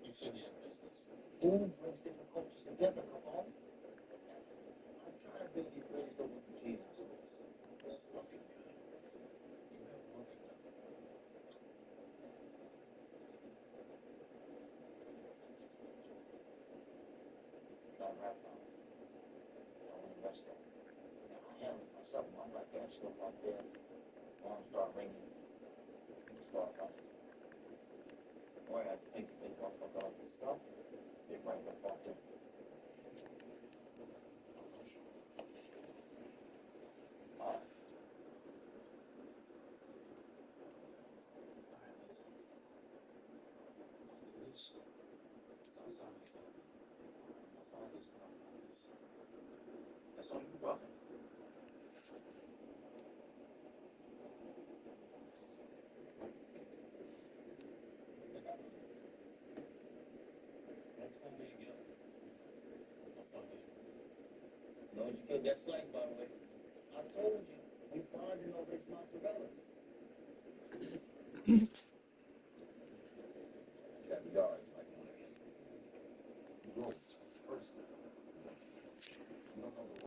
It's in your business. Food brings different cultures together, come on. I'm trying to build these bridges over some Jesus. This fucking guy. You got Woorkk another. Not right now. I'm an investor. I handle myself. I'm like that stuff out there. Phone start ringing. People start running. Boy, that's a big face motherfucker like yourself. They bring the fuck in. I'm not sure. Alright. Alright, listen. I'll do this. It's outside my family. My father's not about this. That's on you, brother. Don't call me again. I'll find you. No, you killed that slice, by the way. I told you, we bonding over this mozzarella. That yards like one of you. Growth, person. You don't know the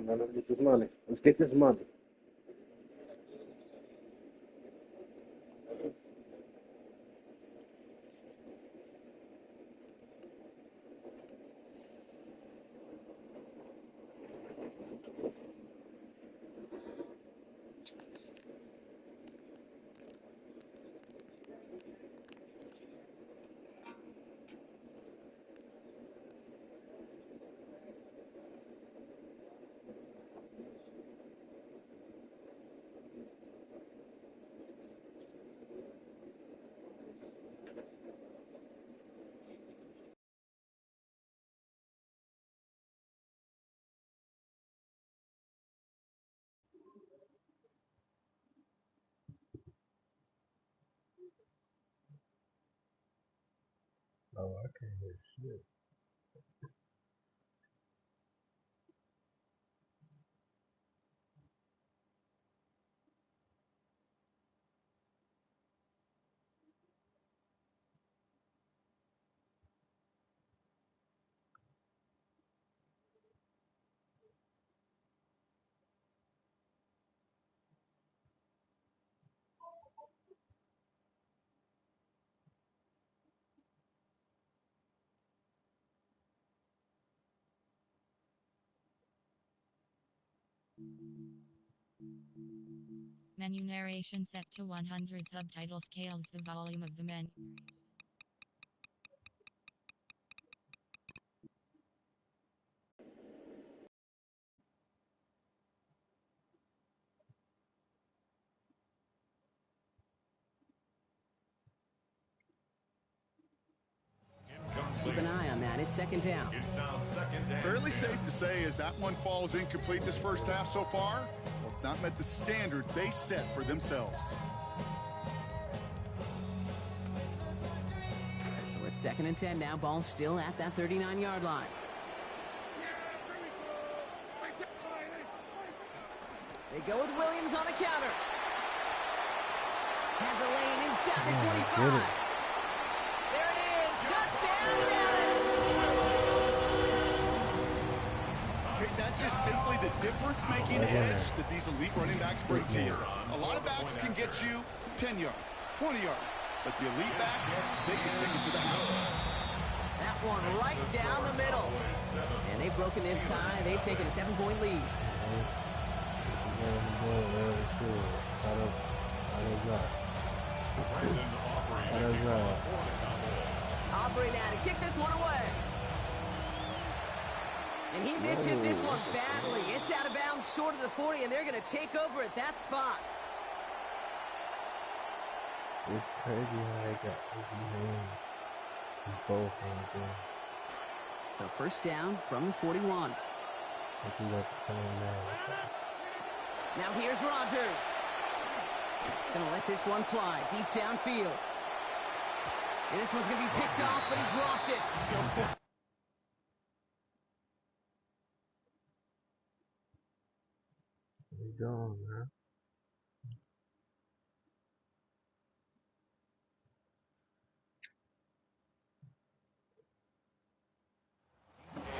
on, man. Let's get this money. Let's get this money. Oh, I can't hear shit. Menu narration set to 100. Subtitle scales the volume of the menu. Keep an eye on that. It's second down. It's now second down. Fairly safe to say as that one falls incomplete this first half so far, well, it's not met the standard they set for themselves. So it's second and 10 now. Ball still at that 39-yard line. They go with Williams on the counter. Has a lane inside the 25. There it is. Touchdown, Dallas. Okay, that's just simply the difference-making edge that these elite running backs bring to you. A lot of backs can get you 10 yards, 20 yards, but the elite backs, they can take it to the house. That one right down the middle. And they've broken this tie. They've taken a 7-point lead. Aubrey now to kick this one away. And he mishit this one badly. It's out of bounds short of the 40, and they're going to take over at that spot. It's crazy how they got both hands in. So first down from the 41. Now here's Rodgers. Gonna let this one fly deep downfield. And this one's gonna be picked off, but he dropped it. Where you going, man?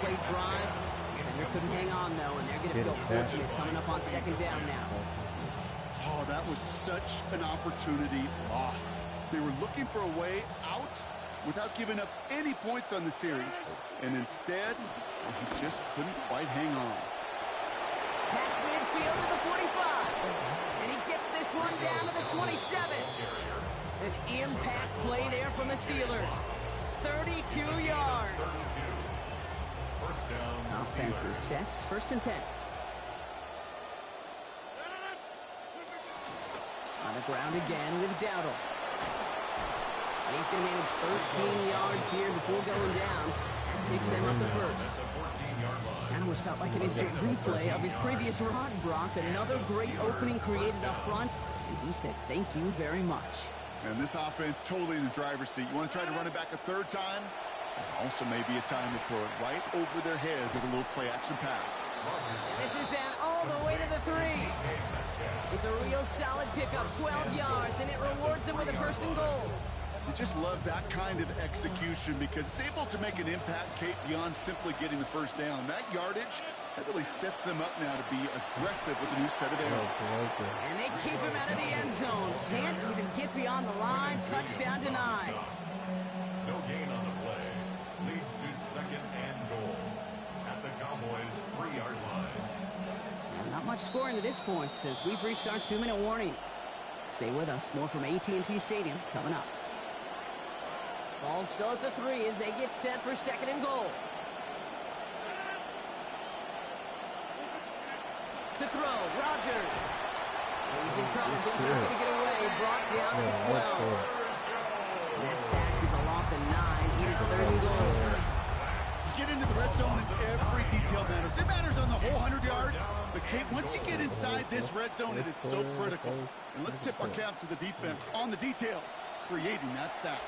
Play drive, and they couldn't hang on though, and they're gonna feel fortunate coming up on second down now. Oh, that was such an opportunity lost. They were looking for a way out without giving up any points on the series. And instead, he just couldn't quite hang on. Past midfield to the 45. And he gets this one down to the 27. An impact play there from the Steelers. 32 yards. First down. Offense is set. First and 10. On the ground again with Dowdle. And he's going to manage 13 yards here before going down. That picks them up the first. That almost felt like an instant replay of his previous run, Brock. Another great opening created up front. And he said, thank you very much. And this offense totally in the driver's seat. You want to try to run it back a third time? Also may be a time to throw it right over their heads with a little play-action pass. And this is down all the way to the 3. It's a real solid pickup, 12 yards, and it rewards him with a first and goal. You just love that kind of execution because it's able to make an impact, Kate, beyond simply getting the first down. That yardage That really sets them up now to be aggressive with a new set of downs. And they keep him out of the end zone. Can't even get beyond the line. Touchdown denied. No gain on the play. Leads to second and goal at the Cowboys' 3-yard line. And not much scoring to this point as we've reached our 2-minute warning. Stay with us. More from AT&T Stadium coming up. Ball still at the 3 as they get set for second and goal. To throw, Rodgers. He's in trouble, but he's not going to get away. Brought down to the 12. That sack is a loss of 9. It is third and goal. You get into the red zone and every detail matters. It matters on the whole 100 yards. But Kate, once you get inside this red zone, it is so critical. And let's tip our cap to the defense on the details, creating that sack.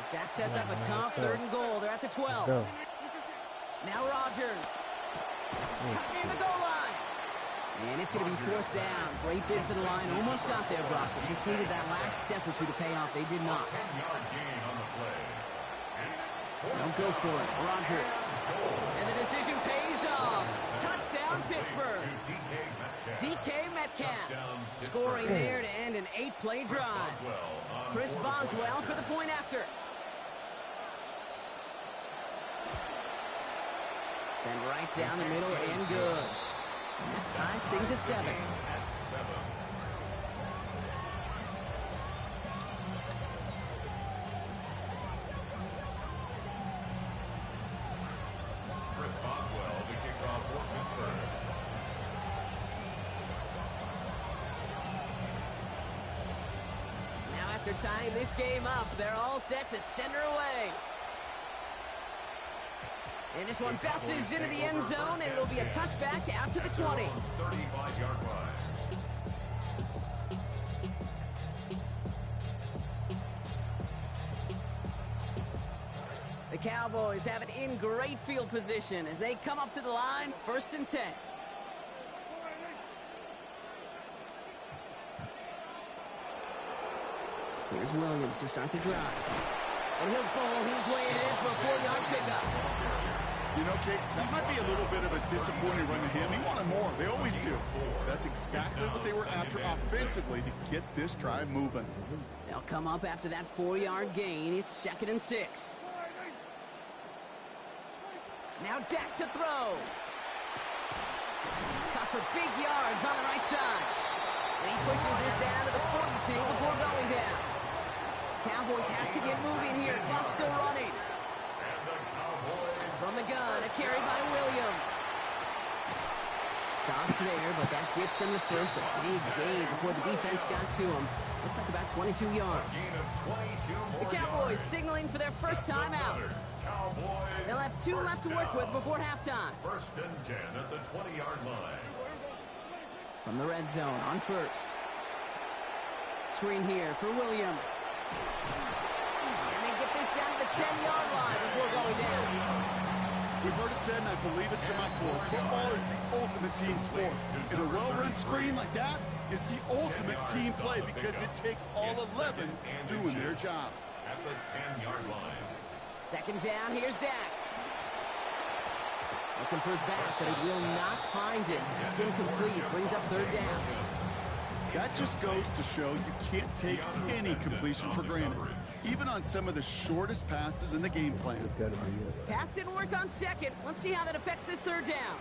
The sack sets up a tough third and goal. They're at the 12. Now Rodgers. Cut near the goal line. And it's going to be fourth down. Great bid for the line. Almost got there, Brock, but just needed that last step or two to pay off. They did not. 10-yard gain on the play. Don't go for it. Rodgers. And the decision pays off. Touchdown, Pittsburgh. DK Metcalf. Scoring there to end an 8-play drive. Chris Boswell for the point after. Send right down the middle and good. That ties things at 7. Chris Boswell, the kickoff for Pittsburgh. Now after tying this game up, they're all set to send her away. And this one bounces into the end zone, and it'll be a touchback out to the 20. 35-yard line. The Cowboys have it in great field position as they come up to the line, 1st and 10. Here's Williams to start the drive. And he'll bowl his way in for a 4-yard pickup. You know, Kate, that might be a little bit of a disappointing run to him. He wanted more. They always do. That's exactly what they were after offensively to get this drive moving. They'll come up after that 4-yard gain. It's 2nd and 6. Now Dak to throw. Caught for big yards on the right side. And he pushes this down to the 42 before going down. Cowboys have to get moving here. Clock's still running. From the gun, a carry by Williams. Stops there, but that gets them the first. A big gain before the defense got to him. Looks like about 22 yards. The Cowboys signaling for their first time out. They'll have 2 left to work with before halftime. 1st and 10 at the 20-yard line. From the red zone on 1st. Screen here for Williams. And they get this down to the 10-yard line before going down. We've heard it said, and I believe it to my core, football is the ultimate team sport. And a well-run screen like that is the ultimate team play because it takes all 11 doing their job. At the 10-yard line. 2nd down, here's Dak. Looking for his back, but he will not find it. It's incomplete. Brings up 3rd down. That just goes to show you can't take any completion for granted, even on some of the shortest passes in the game plan. Pass didn't work on 2nd. Let's see how that affects this 3rd down.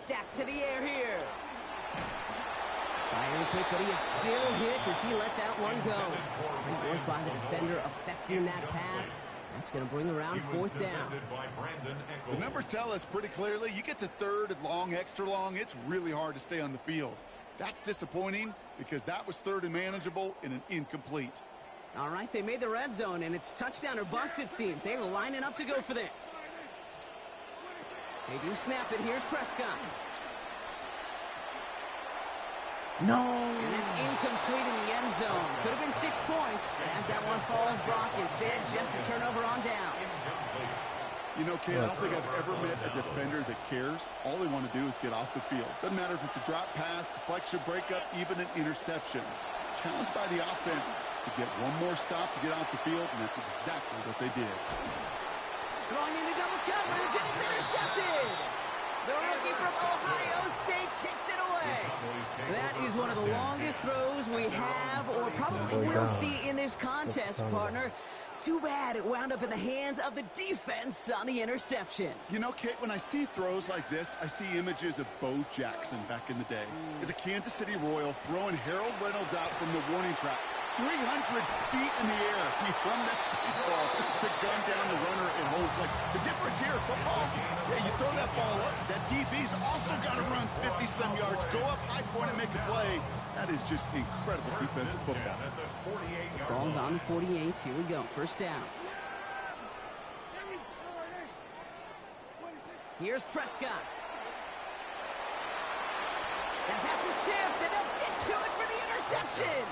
Dak to the air here. Firing quick, but he is still hit as he let that one go. Great work by the defender affecting that pass. That's going to bring around 4th down. The numbers tell us pretty clearly, you get to 3rd and long, extra long, it's really hard to stay on the field. That's disappointing because that was 3rd and manageable in an incomplete. All right, they made the red zone, and it's touchdown or bust, it seems. They were lining up to go for this. They do snap it. Here's Prescott. No. And that's incomplete in the end zone. Could have been 6 points, but as that one falls, Brock, instead just a turnover on downs. You know, Kate, I don't think I've ever met a defender that cares. All they want to do is get off the field. Doesn't matter if it's a drop pass, deflection, breakup, even an interception. Challenged by the offense to get one more stop to get off the field, and that's exactly what they did. Throwing into double coverage, and it's intercepted. The rookie from Ohio State kicks it away. That is one of the longest throws we have or probably will see in this contest, partner. It's too bad it wound up in the hands of the defense on the interception. You know, Kate, when I see throws like this, I see images of Bo Jackson back in the day. As a Kansas City Royal throwing Harold Reynolds out from the warning track. 300 feet in the air, he hung that baseball to gun down the runner at home. Like, the difference here, football, yeah, you throw that ball up, that DB's also got to run 50-some yards, go up high point and make a play. That is just incredible defensive football. Ball's on the 48. Here we go. First down. Here's Prescott. That pass is tipped, and they'll get to it for the interception.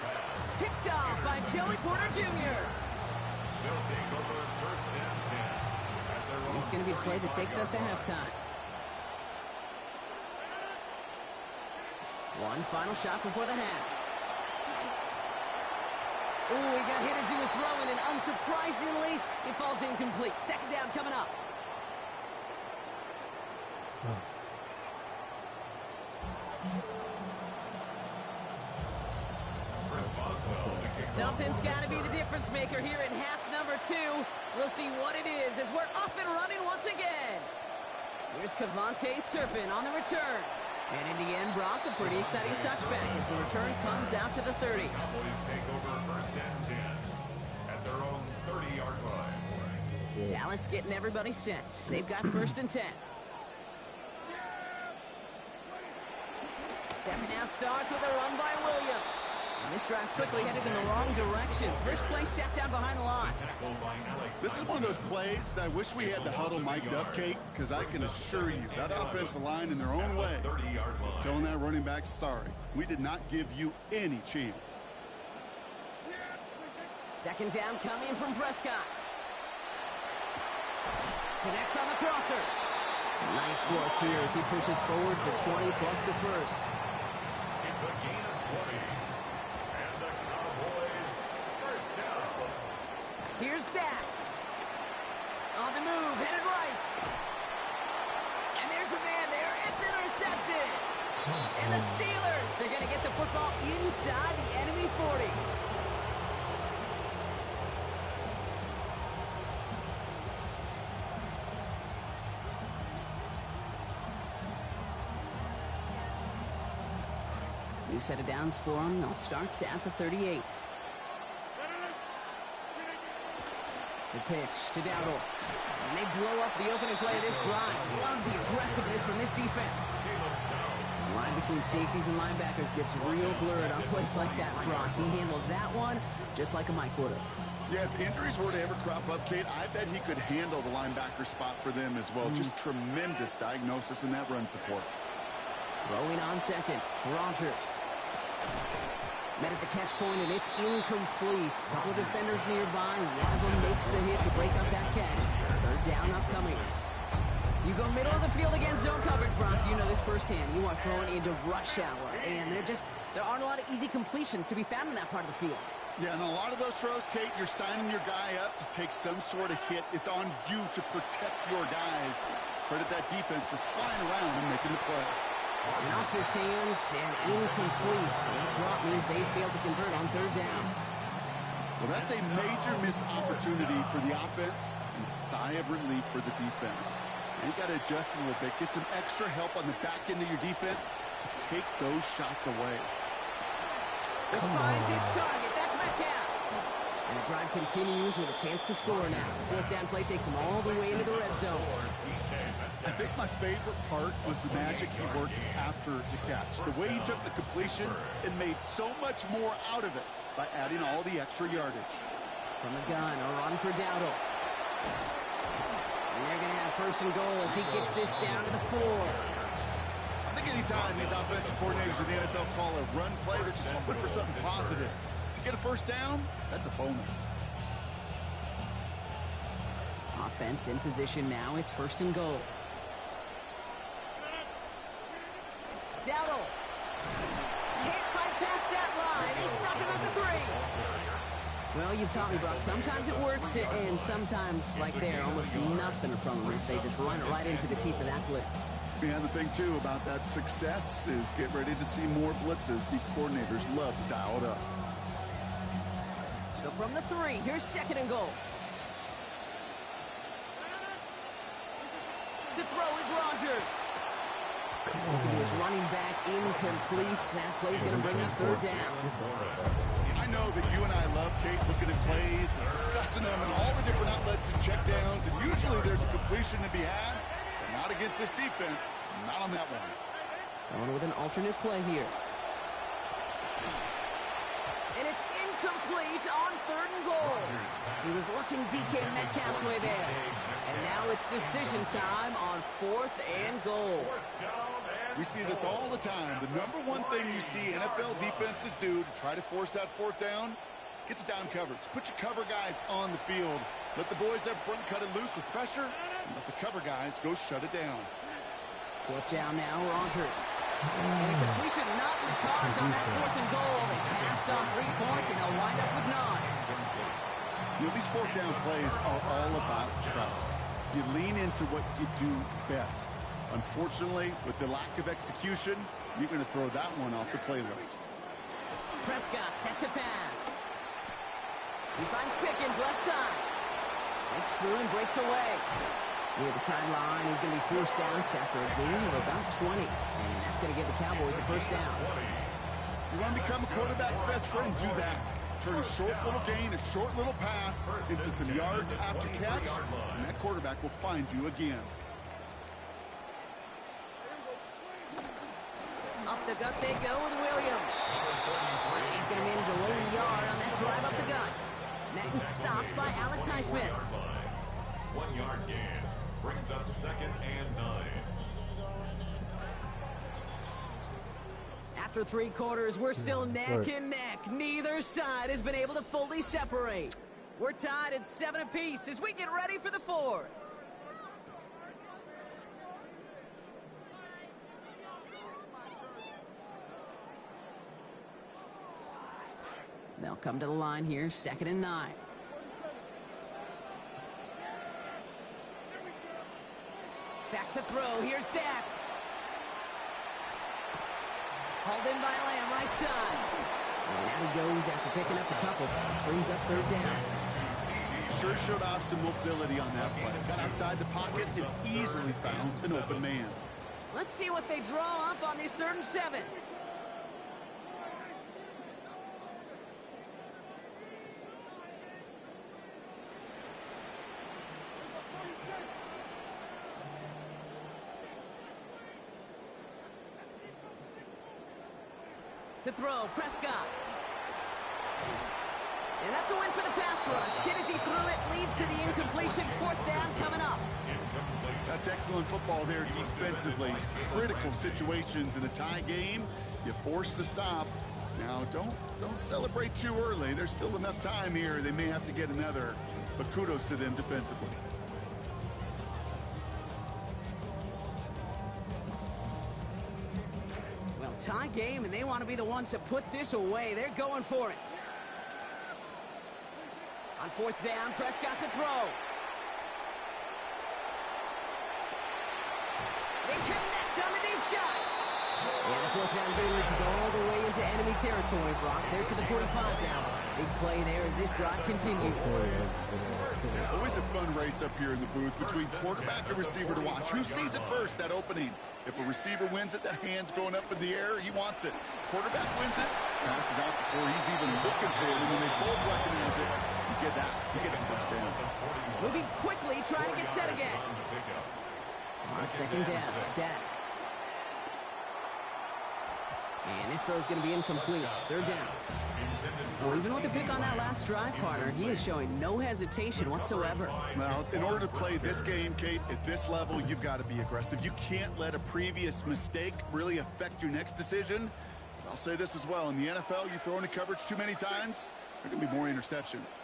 Picked off by Joey Porter Jr. They'll take over first and 10. It's going to be a play that takes us to halftime. One final shot before the half. Ooh, he got hit as he was throwing, and unsurprisingly, it falls incomplete. Second down coming up. Something's got to be the difference maker here in half number 2. We'll see what it is as we're up and running once again. Here's Kavontae Turpin on the return. And in the end, Brock, a pretty exciting touchback as the return comes out to the 30. Cowboys take over first and 10 at their own 30-yard line. Dallas getting everybody set. They've got first and 10. Second half starts with a run by Williams. And this drive's quickly headed in the wrong direction. First play set down behind the line. This is one of those plays that I wish we had the huddle mic'd up, Kate, because I can assure you that offensive line in their own way is telling that running back, sorry, we did not give you any chance. Second down coming from Prescott. Connects on the crosser. It's a nice work here as he pushes forward for 20 plus the first. It's a gain of 20. And the Cowboys first down. Here's Dak. On the move, headed right. And there's a man there. It's intercepted. And the Steelers are going to get the football inside the enemy 40. New set of downs for them. They'll start at the 38. The pitch to Dowdle. And they blow up the opening play of this drive. Love the aggressiveness from this defense. The line between safeties and linebackers gets real blurred on plays like that, Brock. He handled that one just like a Mike would have. Yeah, if injuries were to ever crop up, Kate, I bet he could handle the linebacker spot for them as well. Just tremendous diagnosis in that run support. Throwing on second, Rogers. Met at the catch point, and it's incomplete. A couple of defenders nearby. One of them makes the hit to break up that catch. Third down upcoming. You go middle of the field against zone coverage, Brock. You know this firsthand. You are throwing into rush hour, and there aren't a lot of easy completions to be found in that part of the field. Yeah, and a lot of those throws, Kate, you're signing your guy up to take some sort of hit. It's on you to protect your guys. Credit that defense for flying around and making the play. And off his hands and incomplete. That drop means they failed to convert on third down. Well, that's a major missed opportunity for the offense and a sigh of relief for the defense. And you got to adjust a little bit, get some extra help on the back end of your defense to take those shots away. This finds its target. That's Metcalf. And the drive continues with a chance to score now. Fourth down play takes them all the way into the red zone. I think my favorite part was the magic he worked after the catch. The way he took the completion and made so much more out of it by adding all the extra yardage. From the gun, a run for Dowdle. And they're going to have first and goal as he gets this down to the 4. I think anytime these offensive coordinators in the NFL call a run play, they're just hoping for something positive. To get a first down, that's a bonus. Offense in position now. It's first and goal. Dowdle. Can't bypass that line. They stop him at the 3. Well, you've taught me, Brock. Sometimes it works, and sometimes, like there, almost nothing from them as they just run it right into the teeth of that blitz. Yeah, the thing, too, about that success is get ready to see more blitzes. Deep coordinators love to dial it up. So from the 3, here's 2nd and goal. To throw is Rodgers. He was running back incomplete. That play's going to bring up 3rd down. I know that you and I love, Kate, looking at plays and discussing them and all the different outlets and checkdowns, and usually there's a completion to be had, but not against this defense. Not on that one. Going with an alternate play here. And it's incomplete on 3rd and goal. He was looking DK Metcalf's way there. And now it's decision time on 4th and goal. We see this all the time. The number one thing you see NFL defenses do to try to force that 4th down, gets down coverage. Put your cover guys on the field. Let the boys up front cut it loose with pressure, and let the cover guys go shut it down. 4th down now, Rodgers. And a completion not in the cards on that 4th and goal. They passed on 3 points, and they'll wind up with 9. You know, these 4th down plays are all about trust. You lean into what you do best. Unfortunately, with the lack of execution, you're going to throw that one off the playlist. Prescott set to pass. He finds Pickens left side. Breaks through and breaks away. Near the sideline, he's going to be forced out after a gain of about 20. And that's going to give the Cowboys a 1st down. You want to become a quarterback's best friend, do that. Turn a short little gain, a short little pass into some yards after catch, and that quarterback will find you again. Up the gut they go with Williams. He's going to manage a low yard on that drive up the gut. Madden stopped by Alex Highsmith. 1 yard gain brings up 2nd and 9. After 3 quarters, we're still neck and neck. Neither side has been able to fully separate. We're tied at 7 apiece as we get ready for the 4th. They'll come to the line here, 2nd and 9. Back to throw, here's Dak. Hauled in by Lamb, right side. And out he goes after picking up a couple. Brings up 3rd down. Sure showed off some mobility on that play. Got outside the pocket and easily found an open man. Let's see what they draw up on this 3rd and 7. To throw, Prescott. And that's a win for the pass rush. Hit as he threw it, leads to the incompletion. 4th down coming up. That's excellent football there defensively. Critical situations in a tie game. You're forced to stop. Now, don't celebrate too early. There's still enough time here. They may have to get another. But kudos to them defensively. Tie game, and they want to be the ones to put this away. They're going for it. On 4th down, Prescott to throw. They connect on the deep shot. And the 4th down game reaches all the way into enemy territory, Brock. They're to the 45 now. Big play there as this drive continues. Always a fun race up here in the booth between quarterback and receiver to watch. Who sees it first, that opening? If a receiver wins it, that hand's going up in the air, he wants it. Quarterback wins it, passes out before he's even looking for it, and when they both recognize it, you get that. You get a 1st down. Moving quickly, trying to get set again. On 2nd down, Dak. And this throw is going to be incomplete. 3rd down. Well, even with the pick on that last drive, partner, he is showing no hesitation whatsoever. Well, in order to play this game, Kate, at this level, you've got to be aggressive. You can't let a previous mistake really affect your next decision. I'll say this as well. In the NFL, you throw into coverage too many times, there are going to be more interceptions.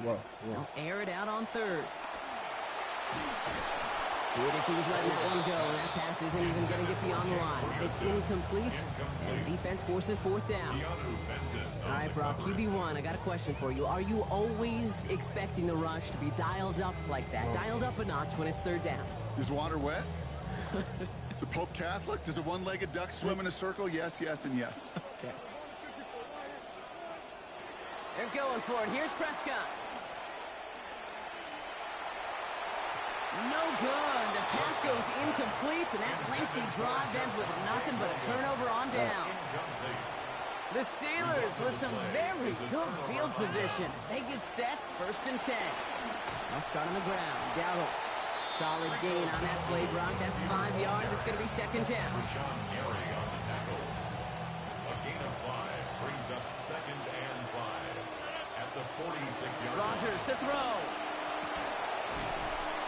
Whoa. They'll air it out on 3rd. Good as he was letting that one go, and that pass isn't even going to get beyond the line. That is incomplete, and the defense forces fourth down. All right, Brock, QB1, I got a question for you. Are you always expecting the rush to be dialed up like that, dialed up a notch when it's third down? Is water wet? Is the Pope Catholic? Does a one-legged duck swim in a circle? Yes, yes, and yes. Okay. They're going for it. Here's Prescott. No good. The pass goes incomplete, and that lengthy drive ends with nothing but a turnover on downs. The Steelers with some very good field position as they get set, 1st and 10. They'll start on the ground. Dowdle. Solid gain on that play, Brock. That's 5 yards. It's going to be 2nd down. Rashawn Gary on the tackle. A gain of 5 brings up 2nd and 5 at the 46-yard line. Rodgers to throw.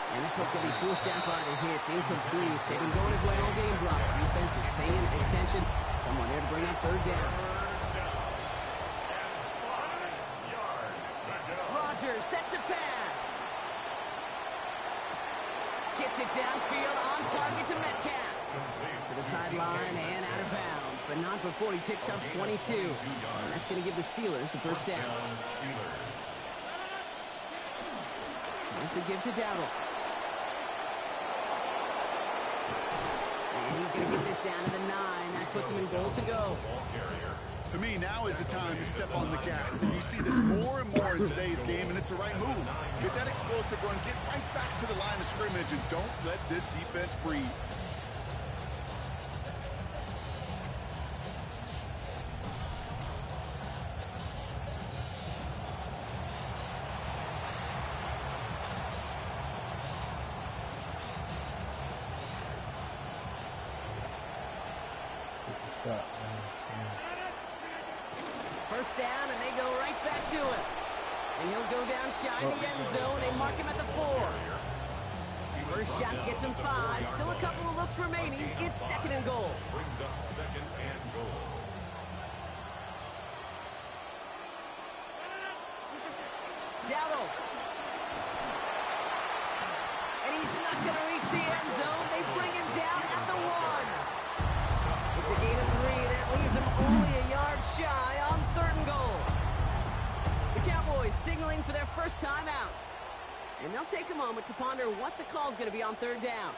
And this one's going to be forced out by the hits. Incomplete. They've been going his way all game, Brock. Defense is paying attention. Someone there to bring up 3rd down. Rodgers set to pass. Gets it downfield, on target to Metcalf. To the sideline and out of bounds, but not before he picks up 22. And that's going to give the Steelers the 1st down. Here's the give to Dowdle. And he's going to get this down to the 9. That puts him in goal to go. To me, now is the time to step on the gas. And you see this more and more in today's game, and it's the right move. Get that explosive run, get right back to the line of scrimmage, and don't let this defense breathe. Stop, man. 1st down, and they go right back to him. And he'll go down shy in the end zone. They mark him at the 4. First shot gets him 5. Still a couple of looks remaining. It's 2nd and goal. Brings up 2nd and goal. Dowdle. And he's not going to reach the end zone. They bring him down at the 1. It's a gain of 3. That leaves him only a yard shy on 3rd and goal. The Cowboys signaling for their first time out. And they'll take a moment to ponder what the call is going to be on 3rd down.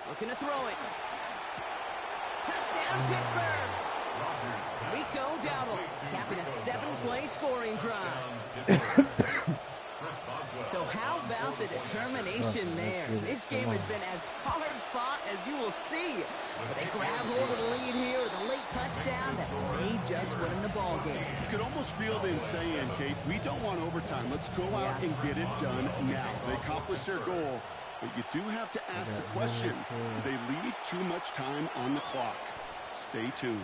Looking to throw it. Touchdown, Pittsburgh. Rico Dowdle capping a 7-play scoring drive. So how about the determination there? This game has been as hard fought as you will see. But they grab hold of the lead here with a late touchdown that may just win the ball game. You could almost feel them saying, Kate, we don't want overtime. Let's go out and get it done now. They accomplished their goal. But you do have to ask the question, do they leave too much time on the clock? Stay tuned.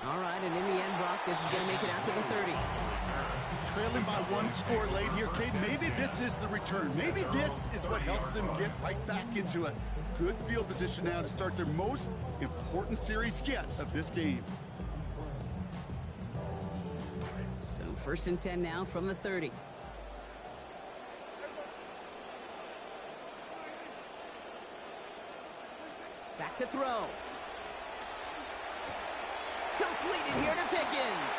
All right, and in the end, Brock, this is going to make it out to the 30. Trailing by 1 score late here, Kate. Maybe this is the return. Maybe this is what helps them get right back into it. Good field position now to start their most important series yet of this game. So 1st and 10 now from the 30. Back to throw. Completed here to Pickens.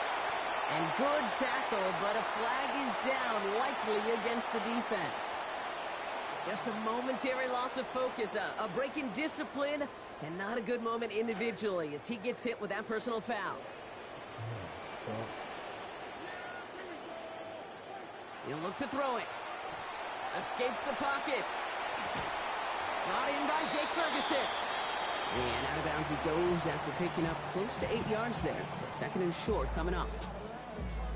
And good tackle, but a flag is down, likely against the defense. Just a momentary loss of focus, a break in discipline, and not a good moment individually as he gets hit with that personal foul. He'll look to throw it. Escapes the pocket. Brought in by Jake Ferguson. And out of bounds he goes after picking up close to 8 yards there. So 2nd and short coming up.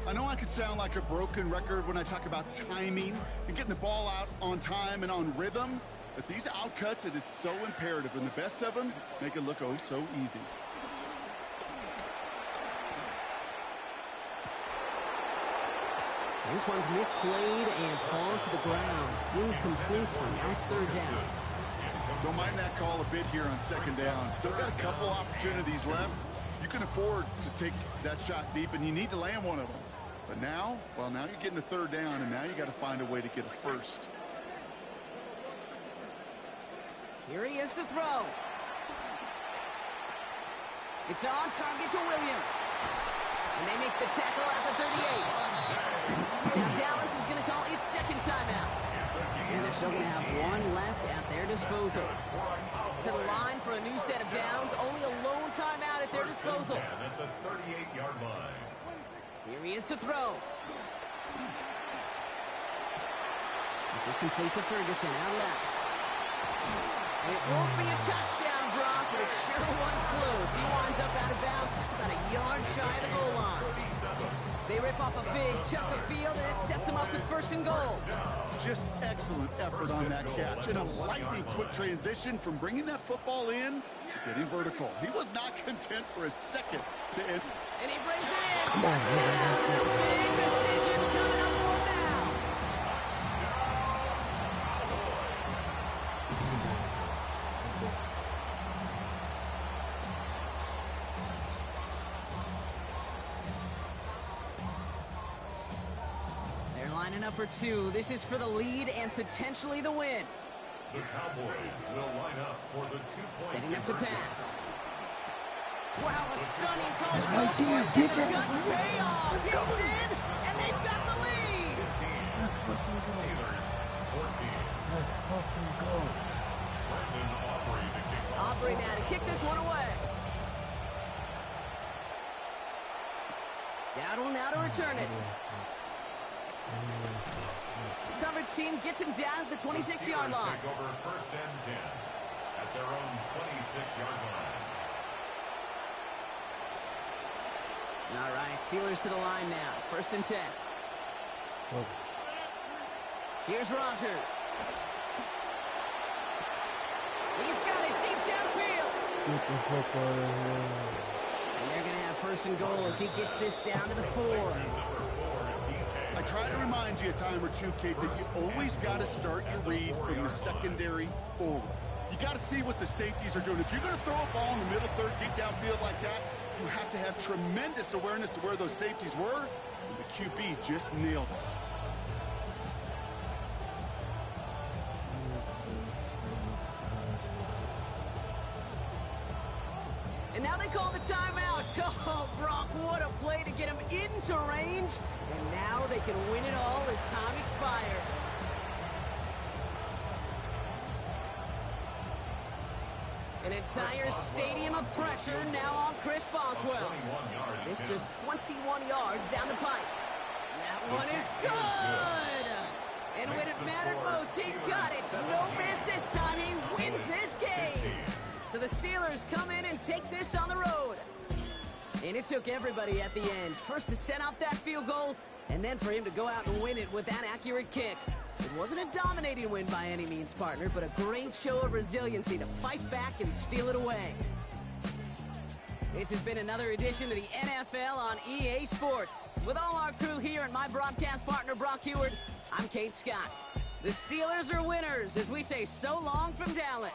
I know I could sound like a broken record when I talk about timing and getting the ball out on time and on rhythm, but these outcuts, it is so imperative, and the best of them make it look oh so easy. This one's misplayed and falls to the ground. Incomplete, and now it's third down. Don't mind that call a bit here on second down. Still got a couple opportunities left. You can afford to take that shot deep, and you need to land one of them. But now, well, now you're getting a third down, and now you got to find a way to get a first. Here he is to throw. It's on target to Williams. And they make the tackle at the 38. Now Dallas is going to call its second timeout. And they're still going to have one left at their disposal. To the line for a new set of downs. Only a lone timeout at their disposal. At the 38-yard line. Here he is to throw. This is complete to Ferguson out left. And it won't be a touchdown, Brock, but it sure was close. He winds up out of bounds just about a yard shy of the goal line. They rip off a big chunk of field, and it sets them up with first and goal. Just excellent effort on that catch. And a lightning quick transition from bringing that football in to getting vertical. He was not content for a second to end. And he brings it in. Touchdown! Big decision coming up for him now. They're lining up for two. This is for the lead and potentially the win. The Cowboys will line up for the 2-point Setting up to conversion. pass. Wow, a stunning call to go for it. And the guns pay off. He's in, and they've got the lead. 15. Steelers, 14. Let's fucking go. Brandon Aubrey to kick off. Aubrey now to kick this one away. Dowdle now to return it. Coverage team gets him down at the 26-yard line. Take over first and 10 at their own 26-yard line. All right, Steelers to the line now. First and 10. Here's Rodgers. He's got it deep downfield. Get the fuck out of here. And they're going to have first and goal as he gets this down to the 4. I try to remind you a time or two, Kate, that you always got to start your read from the secondary forward. You got to see what the safeties are doing. If you're going to throw a ball in the middle third, deep downfield like that, you have to have tremendous awareness of where those safeties were, and the QB just nailed it. And now they call the timeout. Oh, Brock, what a play to get him into range. And now they can win it all as time expires. An entire stadium of pressure now on Chris Boswell. This just 21 yards down the pipe. That one is good. And when it mattered most, he got it. No miss this time. He wins this game. So the Steelers come in and take this on the road. And it took everybody at the end. First to set up that field goal, and then for him to go out and win it with that accurate kick. It wasn't a dominating win by any means, partner, but a great show of resiliency to fight back and steal it away. This has been another edition of the NFL on EA Sports. With all our crew here and my broadcast partner, Brock Heward, I'm Kate Scott. The Steelers are winners as we say so long from Dallas.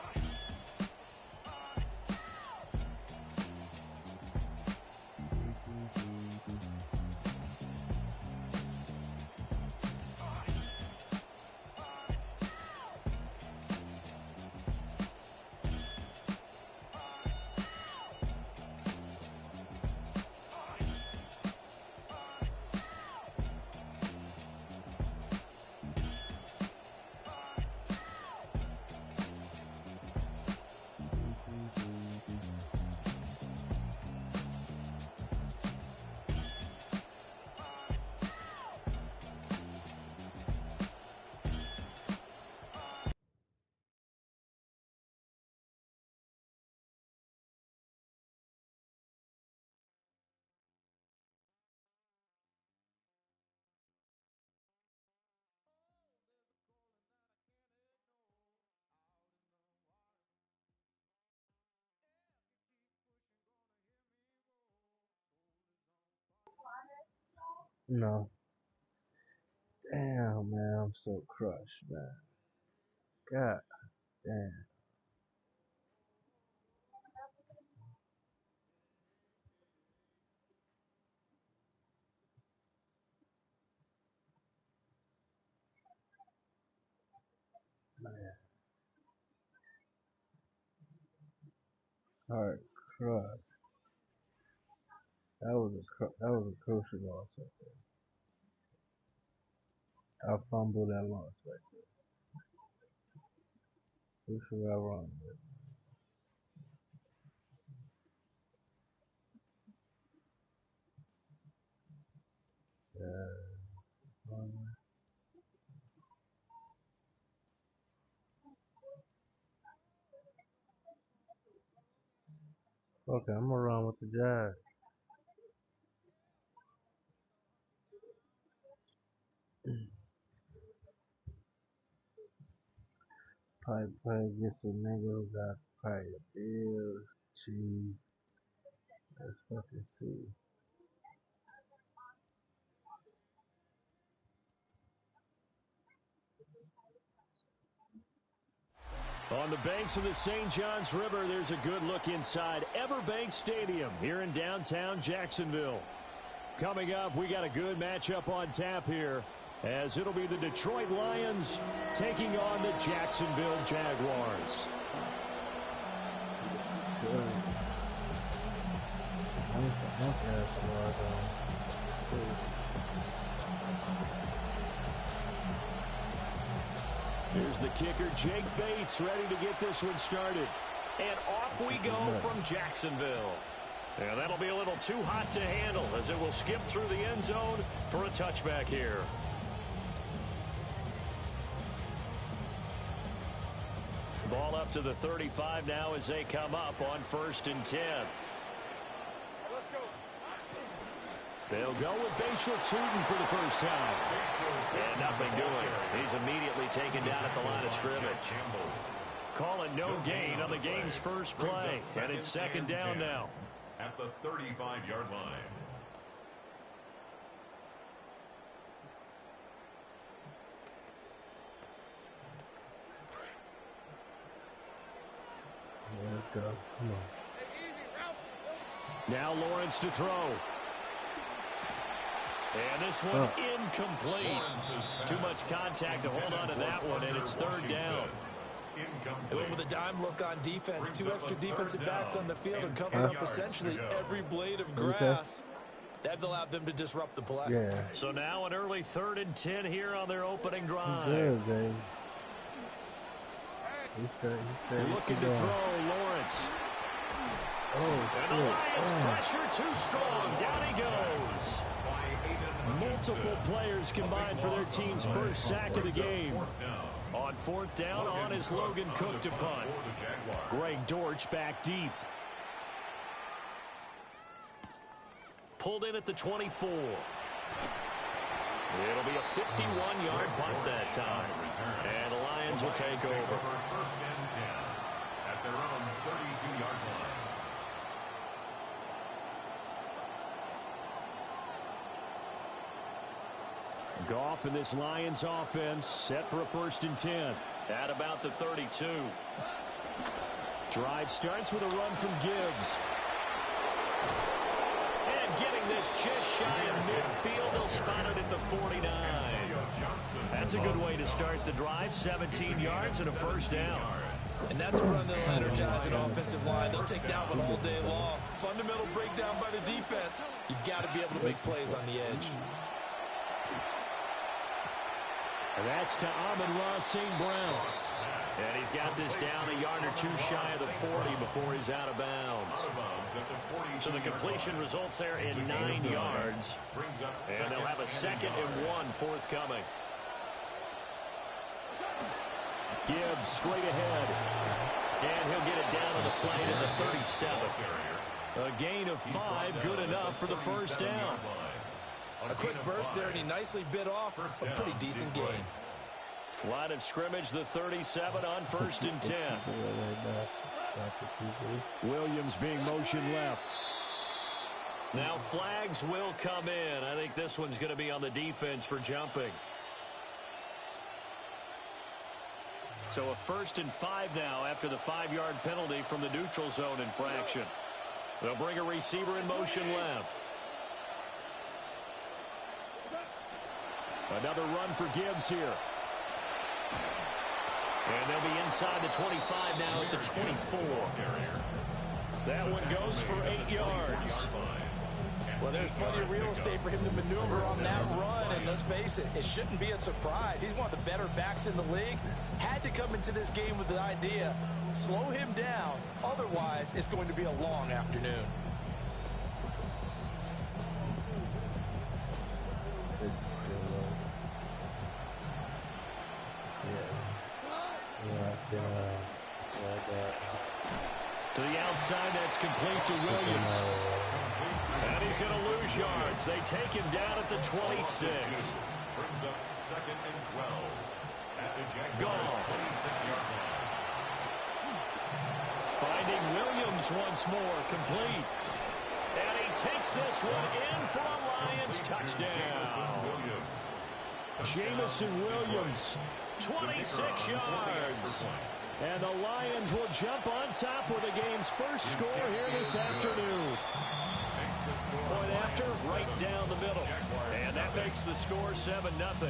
No. Damn, man, I'm so crushed, man. God damn. Man, heart crushed. That was a crucial loss right there. I fumbled that loss right there. Crucial I wrong with. Yeah. Okay, I'm gonna run with the Jazz. Probably play against a nigga who got probably a Bills, Chiefs. Let's fucking see. On the banks of the St. Johns River, there's a good look inside Everbank Stadium here in downtown Jacksonville. Coming up, we got a good matchup on tap here, as it'll be the Detroit Lions taking on the Jacksonville Jaguars. Here's the kicker, Jake Bates, ready to get this one started. And off we go from Jacksonville. And that'll be a little too hot to handle, as it will skip through the end zone for a touchback here. Ball up to the 35 now as they come up on 1st and 10. They'll go with Bashal Tootin for the first time. And nothing doing. He's immediately taken down at the line of scrimmage. Calling no gain on the game's first play. And it's 2nd down now. At the 35-yard line. Let's go. Come on. Now Lawrence to throw. And this one incomplete. Too much contact to hold on to that one, and it's 3rd down. With a dime look on defense, 2 extra defensive backs on the field and covering up essentially every blade of grass. That allowed them to disrupt the play. Yeah. So now an early 3rd and 10 here on their opening drive. Good, Looking to throw, Lawrence. And the Lions pressure too strong. Down he goes. Multiple players combined for their team's first sack of the game. On 4th down, on is Logan Cook to punt. Greg Dortch back deep. Pulled in at the 24. It'll be a 51-yard punt that time. And the Lions will take over. 1st and 10 at their own 32-yard line. Goff in this Lions offense set for a 1st and 10 at about the 32. Drive starts with a run from Gibbs. And getting this just shy of midfield, they'll spot it at the 49. That's a good way to start the drive. 17 yards and a 1st down. And that's a run that'll energize an offensive line. They'll take that one all day long. Fundamental breakdown by the defense. You've got to be able to make plays on the edge. And that's to Amon-Ra St. Brown. And he's got this down a yard or 2 shy of the 40 before he's out of bounds. So the completion results there in 9 yards. And they'll have a 2nd and 1 forthcoming. Gibbs straight ahead. And he'll get it down on the play to the 37. A gain of 5, good enough for the 1st down. A quick burst there, and he nicely bit off a pretty decent gain. Line of scrimmage, the 37 on 1st and 10. Williams being motioned left. Now flags will come in. I think this one's going to be on the defense for jumping. So a 1st and 5 now after the 5-yard penalty from the neutral zone infraction. They'll bring a receiver in motion left. Another run for Gibbs here. And they'll be inside the 25 now at the 24. That one goes for 8 yards. Well, there's plenty of real estate for him to maneuver on that run, and let's face it, it shouldn't be a surprise. He's one of the better backs in the league. Had to come into this game with the idea, slow him down, otherwise it's going to be a long afternoon. To the outside, that's complete to Williams. And he's going to lose yards. They take him down at the 26. Brings up 2nd and 12 at the Jaguars' Gone. 26-yard line. Finding Williams once more, complete. And he takes this one in for a Lions touchdown. Jamison Williams, 26 yards. And the Lions will jump on top with the game's first score here this afternoon. Point after, right down the middle. And that makes the score 7-0.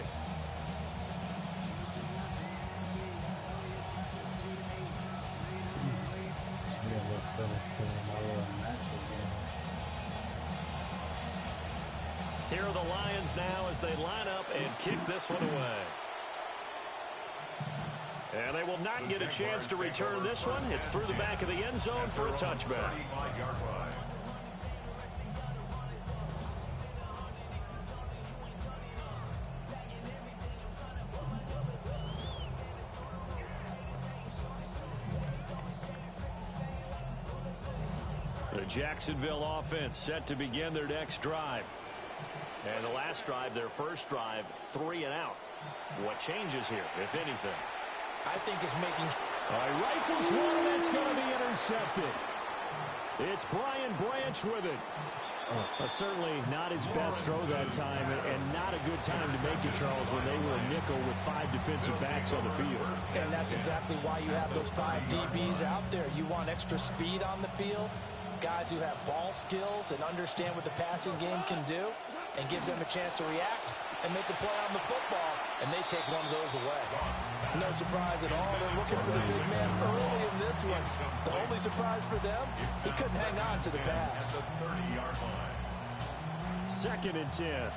Here are the Lions now as they line up and kick this one away. And they will not get a chance to return this one. It's through the back of the end zone for a touchback. The Jacksonville offense set to begin their next drive. And the last drive, their first drive, 3 and out. What changes here, if anything? I think it's making... Rifles one, and it's going to be intercepted. It's Brian Branch with it. Certainly not his best throw that time, and not a good time to make it, Charles, when they were a nickel with 5 defensive backs on the field. And that's exactly why you have those 5 DBs out there. You want extra speed on the field, guys who have ball skills and understand what the passing game can do, and gives them a chance to react and make a play on the football, and they take one of those away. No surprise at all. They're looking for the big man early in this one. The only surprise for them, he couldn't hang on to the pass. 2nd and 10.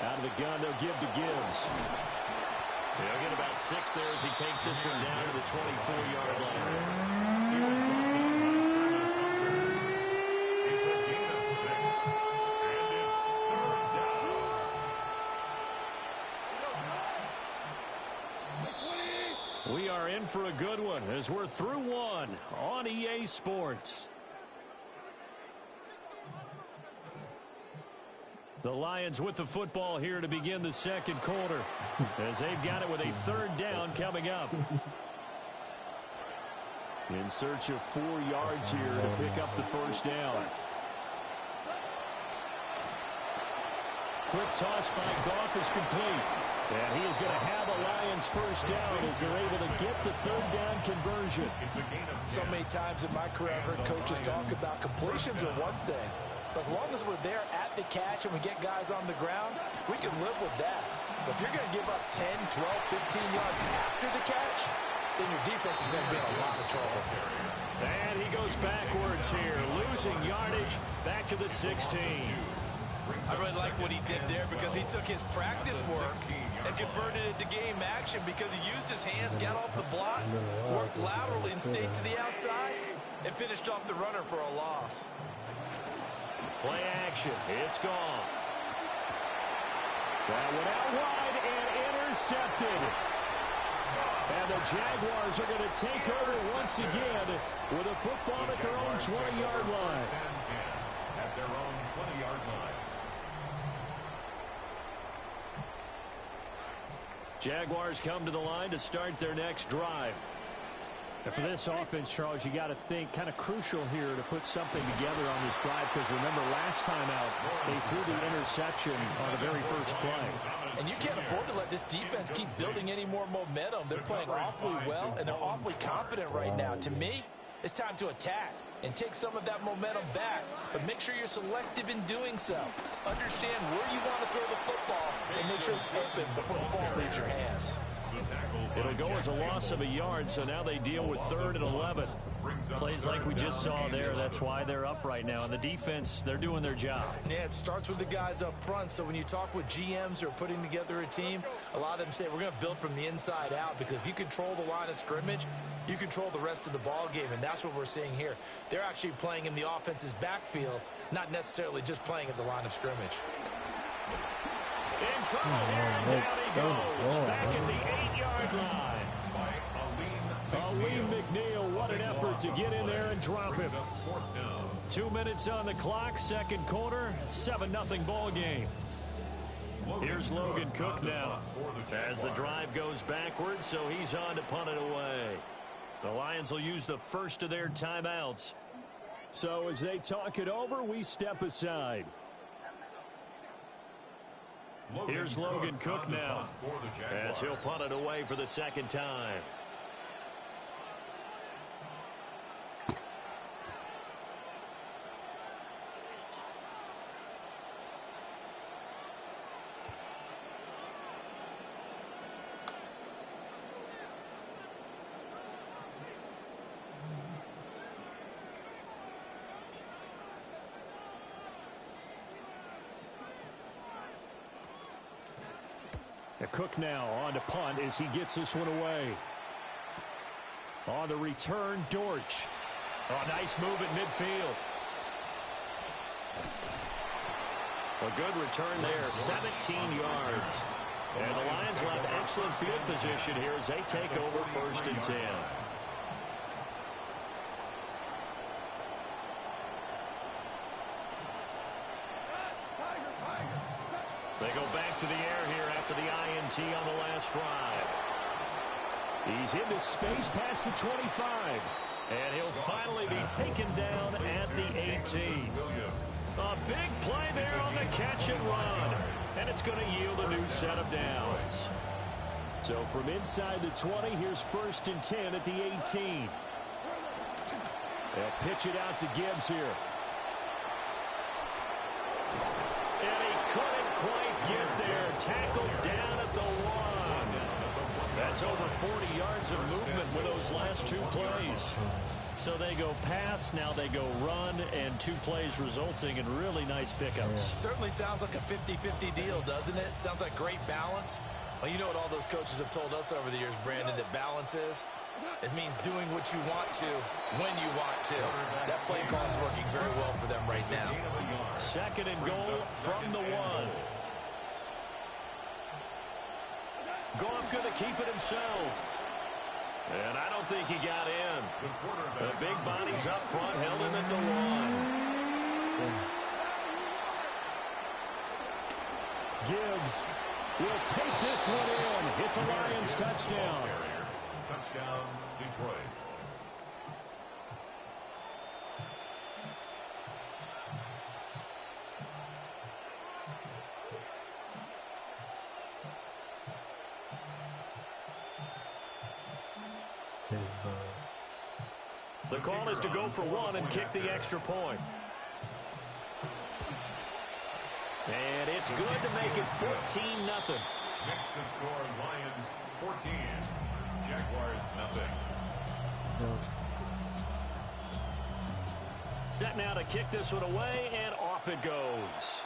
Out of the gun, they'll give to Gibbs. They'll get about 6 there as he takes this one down to the 24-yard line. We are in for a good one as we're through one on EA Sports. The Lions with the football here to begin the second quarter as they've got it with a 3rd down coming up. In search of 4 yards here to pick up the first down. Quick toss by Goff is complete. And he is going to have a Lions first down as they're able to get the 3rd down conversion. So many times in my career I've heard coaches talk about completions are one thing. But as long as we're there at the catch and we get guys on the ground, we can live with that. But if you're going to give up 10, 12, 15 yards after the catch, then your defense is going to be in a lot of trouble. And he goes backwards here, losing yardage back to the 16. I really like what he did there because he took his practice work and converted it to game action because he used his hands, got off the block, worked laterally and stayed to the outside, and finished off the runner for a loss. Play action. It's gone. That went out wide and intercepted. And the Jaguars are going to take over once again with a football at their own 20-yard line. At their own 20-yard line. Jaguars come to the line to start their next drive. And for this offense, Charles, you got to think kind of crucial here to put something together on this drive, because remember last time out they threw the interception on the very first play. And you can't afford to let this defense keep building any more momentum. They're playing awfully well, and they're awfully confident right now. To me, it's time to attack and take some of that momentum back, but make sure you're selective in doing so. Understand where you want to throw the football and make sure it's open before the ball leaves your hands. It'll go as a loss of a yard, so now they deal with 3rd and 11. Plays like we just saw there. That's why they're up right now. And the defense, they're doing their job. Yeah, it starts with the guys up front. So when you talk with GMs who are putting together a team, a lot of them say we're going to build from the inside out, because if you control the line of scrimmage, you control the rest of the ball game, and that's what we're seeing here. They're actually playing in the offense's backfield, not necessarily just playing at the line of scrimmage. In trouble here, and down he goes. Back at the 8-yard line. Aleem McNeil, what an effort to get in there and drop him. 2 minutes on the clock, second quarter, 7-0 ball game. Here's Logan Cook now as the drive goes backwards, so he's on to punt it away. The Lions will use the first of their timeouts. So as they talk it over, we step aside. Here's Logan Cook now as he'll punt it away for the second time. Cook now on to punt as he gets this one away. On the return, Dortch. Oh, nice move at midfield. A good return there, 17 yards. And the Lions will have excellent field position here as they take over 1st and 10. They go back to the air here after the INT on the last drive. He's into space past the 25. And he'll finally be taken down at the 18. A big play there on the catch and run. And it's going to yield a new set of downs. So from inside the 20, here's 1st and 10 at the 18. They'll pitch it out to Gibbs here. And he couldn't quite get there. Tackled down at the 1. That's over 40 yards of movement with those last 2 plays. So they go pass, now they go run, and 2 plays resulting in really nice pickups. Certainly sounds like a 50-50 deal, doesn't it? Sounds like great balance. Well, you know what all those coaches have told us over the years, Brandon, that balance is? It means doing what you want to, when you want to. That play call is working very well for them right now. 2nd and goal from the 1. Goff going to keep it himself. And I don't think he got in. The big bodies up front held him at the 1. Gibbs will take this one in. It's a Lions touchdown. Touchdown, Detroit. The call is to go for 1 and kick the extra point. And it's good to make it 14-0. Next to score, Lions 14, Jaguars nothing. Set now to kick this one away, and off it goes.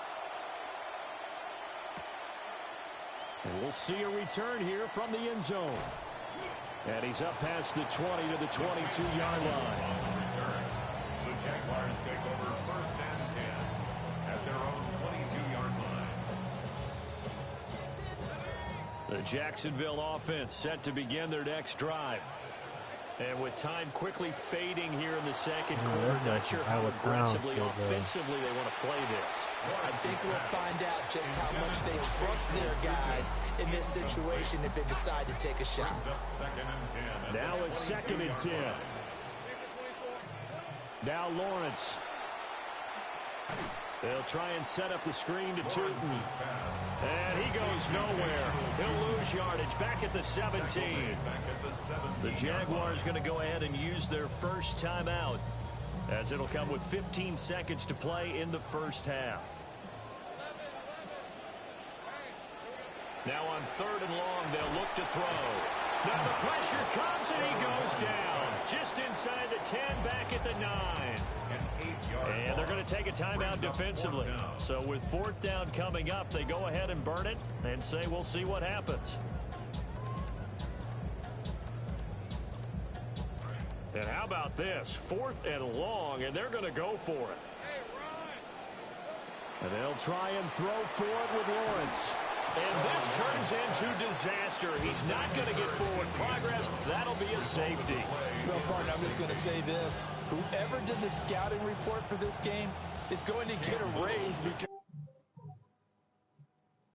And we'll see a return here from the end zone. And he's up past the 20 to the 22-yard line. Return. The Jaguars take over 1st and 10 at their own 22-yard line. The Jacksonville offense set to begin their next drive. And with time quickly fading here in the second quarter, not sure how aggressively, offensively they want to play this. I think we'll find out just how much they trust their guys in this situation if they decide to take a shot. Now a 2nd and 10. Now Lawrence. They'll try and set up the screen to Tootin. And he goes nowhere. He'll lose yardage back at the 17. The Jaguars going to go ahead and use their first timeout, as it'll come with 15 seconds to play in the first half. Now on 3rd and long, they'll look to throw. Now the pressure comes and he goes down. Just inside the 10, back at the 9. And they're going to take a timeout defensively. So with 4th down coming up, they go ahead and burn it and say we'll see what happens. And how about this? 4th and long, and they're going to go for it. And they'll try and throw for it with Lawrence. And this turns into disaster. He's not going to get forward progress. That'll be a safety. Well, partner, I'm just going to say this. Whoever did the scouting report for this game is going to get a raise